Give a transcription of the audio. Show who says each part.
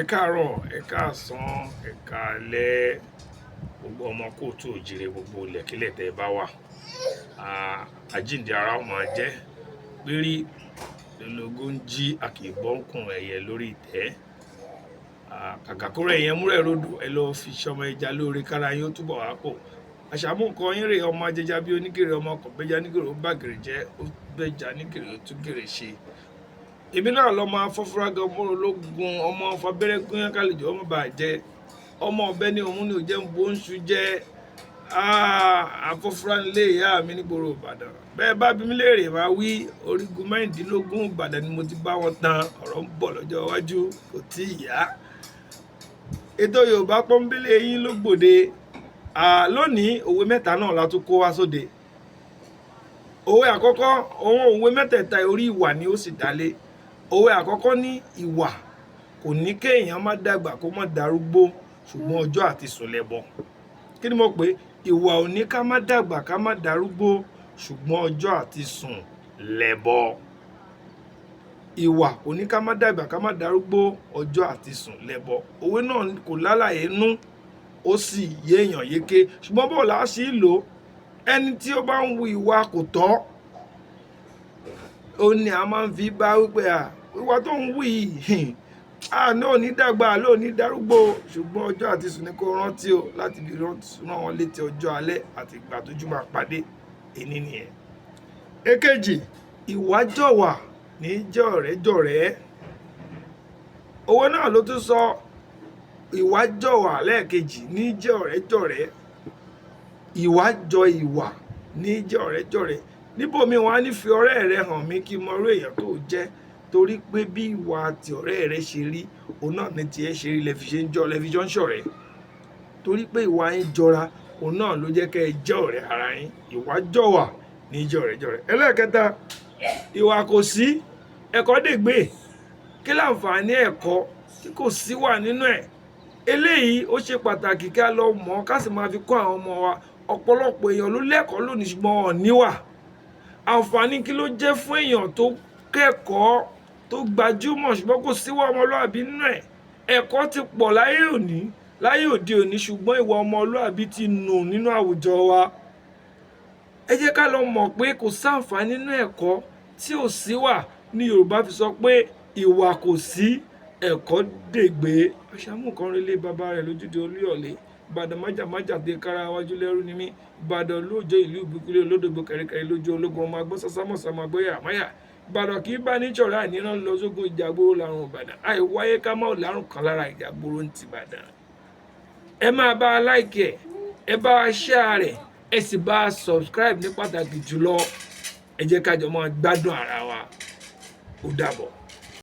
Speaker 1: Ẹ káàárọ̀, ẹ káàsán, ẹ káalẹ́, gbogbo ọmọ kóòtù òjìrè, gbogbo ilẹ̀kílẹ̀ tẹ́ ẹ bá wà. Àjíǹde ara ó máa jẹ́ pírí lológún ń jí àkìbọ́ǹkùn ẹyẹ lórí ìtẹ́. Kàkàkúrẹ́ yẹn múrẹ̀ rodò ẹ lọ fi ṣọmọ ẹja lóore kára yín ó túbọ̀ wá pọ̀. Àṣàmú nǹkan yín rè ọmọ ajẹja bí onígèrè ọmọ ọkọ̀ bẹ́jà nígèrè ó bàgèrè jẹ́ ó bẹ́jà nígèrè ó tún gèrè ṣe. Èmi náà lọmọ afọ́fúrágà ọmọ ológun ọmọ fabẹ́rẹ́ gúnyán kálíjọ ọmọ bàjẹ́ ọmọ ọ̀bẹ ní òun ní òjẹ́ ń bo ń ṣu jẹ́ afọ́fúrá nílé ìyá mi nígboro Ìbàdàn. Bẹ́ẹ̀ bá bí mi léèrè máa wí orígun mẹ́rìndínlógún Ìbàdàn ni mo ti bá wọn tan ọ̀rọ̀ ń bọ̀ lọ́jọ́ iwájú kò tí ì yá. Ètò Yorùbá pọ́nbélé yín ló gbòde. Lónìí òwe mẹ́ta náà la tún kó wá sóde. Òwe àkọ́kọ́ òwe mẹ́tẹ̀ẹ̀ta orí ìwà ni ó sì dálé. Òwe àkọ́kọ́ ní ìwà kò ní kéèyàn má dàgbà kó má darúgbó ṣùgbọ́n ọjọ́ àti sùn lẹ́bọ. Kí ni mo pè? Ìwà ò ní ká má dàgbà ká má darúgbó ṣùgbọ́n ọjọ́ àti sùn lẹ́bọ. Ìwà kò ní ká má dàgbà ká má darúgbó ọjọ́ àti sùn lẹ́bọ. Òwe náà kò lálàyé nú ó sì yéèyàn yéké ṣùgbọ́n bó la ṣì lò ẹni tí ó bá ń wu ìwà kò tọ́ ó ní a máa ń fi bá wípé ìwà tó ń wù yìí náà ní dàgbà ló ní darúgbó ṣùgbọ́n ọjọ́ àti sùn ní kó rántí o láti fi rán wọn létí ọjọ́ alẹ́ àti ìgbà tójú máa pàdé èní nìyẹn. Èkejì, ìwà jọ̀wà ní jọ̀rẹ́jọ̀rẹ́. Òwe náà ló tún sọ ìwà jọ̀wà lẹ́ẹ̀kejì ní jọ̀rẹ́jọ̀rẹ́. Ìwà jọ ìwà ní jọ̀rẹ́jọ̀rẹ́. Níbo mi wọn á ní fi ọ̀rẹ́ rẹ hàn mí kí n mọ irú èèyàn tó jẹ́ torí pé bí ìwà àti ọ̀rẹ́ rẹ ṣe rí òun náà ní tiẹ̀ ṣe rí lẹ́fi jọ ń ṣọ̀rẹ́ torí pé ìwà yín jọra òun náà ló jẹ́ kẹ́ ẹ jẹ́ ọ̀rẹ́ ara yín. Ìwà jọ̀wà ní jọ̀rẹ́jọ̀rẹ́. Ẹlẹ́ẹ̀kẹta, ìwà kò sí ẹ̀kọ́ dègbé. Kí láǹfààní ẹ̀kọ́ tí kò sí wà nínú ẹ̀? Eléyìí ó ṣe pàtàkì ká lọ mọ̀ ká sì máa fi kọ́ àwọn ọmọ wa. Ọ̀pọ̀lọpọ̀ èèyàn ló lẹ́kọ̀ọ́ lónìí ṣùgbọ́n wọn ò níwà. Àǹfààní kí ló jẹ́ fún èèyàn tó kẹ́kọ̀ọ́ tó gbajúmọ̀ ṣùgbọ́n kò síwà ọmọlúàbí nínú ẹ̀? Ẹ̀kọ́ ti pọ̀ láyé òde òní ṣùgbọ́n ìwà ọmọlúàbí ti nù nínú àwùjọ wa. Ẹ jẹ́ ká lọ mọ̀ pé kò sáǹfààní nínú ẹ̀kọ́ tí ò síwà ní Yorùbá fi sọ pé ìwà kò sí ẹ̀kọ́ dègbé. Àṣàmú kan relé bàbá rẹ̀ lójúde Olúyọ̀lé. Ìbàdàn májàmájà dé kára wájú lẹ́rú ni mí. Ìbàdàn lóòjó ìlú ìbíkúlé olódògbò kẹ̀rẹ̀kẹ̀rẹ̀ lójú ológun ọmọ agbọ́n sásámọ̀sá ọmọ agbóyà àmáyà. Ìbàdàn kì í bá níjọ̀rá àníran lọ sógun ìjàgbóró lárùn Ìbàdàn. Àìwáyé ká má lárùn kan lára ìjàgbóró ń ti Ìbàdàn. Ẹ máa bá a like ẹ bá a share rẹ̀ ẹ sì bá a subscribe ní pàtàkì jùlọ. Ẹ jẹ́ ká jọ máa gbádùn ara wa. Ó dàbọ̀.